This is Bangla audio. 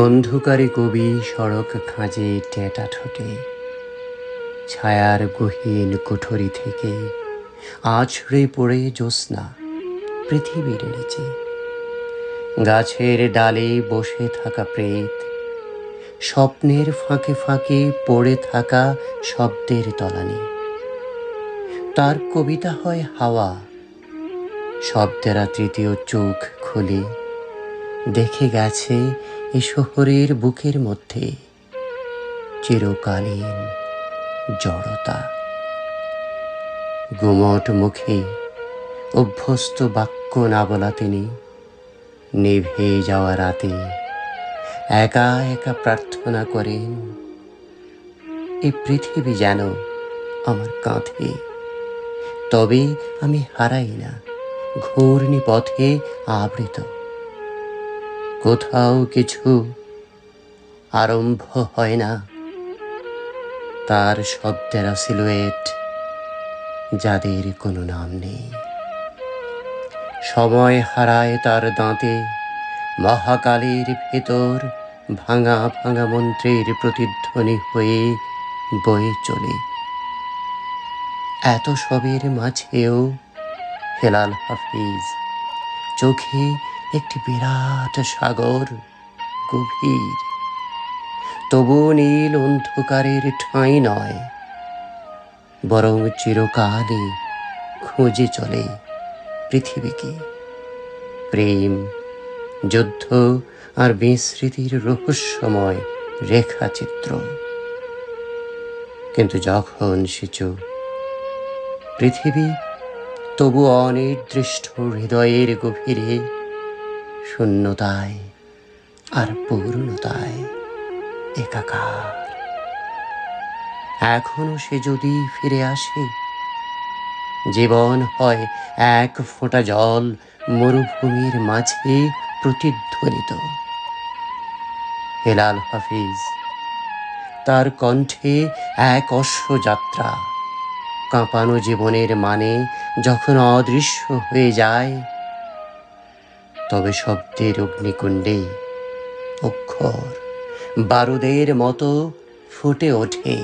অন্ধকারে কবি সড়ক খাঁজে টেঁটা ঠোঁটে ছায়ার গহীন কুঠরি থেকে আছড়ে পড়ে জ্যোৎস্না পৃথিবীর নিচে। গাছের ডালে বসে থাকা প্রেত, স্বপ্নের ফাঁকে ফাঁকে পড়ে থাকা শব্দের তলানি। তার কবিতা হয় হাওয়া, শব্দেরা তৃতীয় চোখ খুলে দেখে গেছে এ শহরের বুকের মধ্যে চিরকালীন জড়তা। গুমট মুখে অভ্যস্ত বাক্য না বলা তিনি নিভে যাওয়া রাতে একা একা প্রার্থনা করেন, এ পৃথিবী যেন আমার কাঁধে, তবে আমি হারাই না ঘূর্ণি পথে আবৃত। কোথাও কিছু আরম্ভ হয় না, তার শব্দেরা সিলুয়েট যাদের কোনো নাম নেই। সময় হারায় তার দাঁতে, মহাকালের ভেতর ভাঙা ভাঙা মন্ত্রের প্রতিধ্বনি হয়ে বয়ে চলে। এত সবের মাঝেও হেলাল হাফিজ চোখে একটি বিরাট সাগর, গভীর, তবু নীল অন্ধকারের ঠাঁই নয়, বরং চিরকালই খুঁজে চলে পৃথিবীকে। প্রেম, যুদ্ধ আর বিস্মৃতির রহস্যময় রেখাচিত্র। কিন্তু যখন সে চোখ, পৃথিবী তবু অনির্দিষ্ট হৃদয়ের গভীরে শূন্যতায় আর পূর্ণতায় একাকার। এখনো সে যদি ফিরে আসে, জীবন হয় এক ফোঁটা জল মরুভূমির মাঝে প্রতিধ্বনিত। হেলাল হাফিজ, তার কণ্ঠে এক অশ্বযাত্রা, কাঁপানো জীবনের মানে যখন অদৃশ্য হয়ে যায়, তবে শব্দের অগ্নিকুণ্ডে অক্ষর বারুদের মতো ফুটে ওঠে।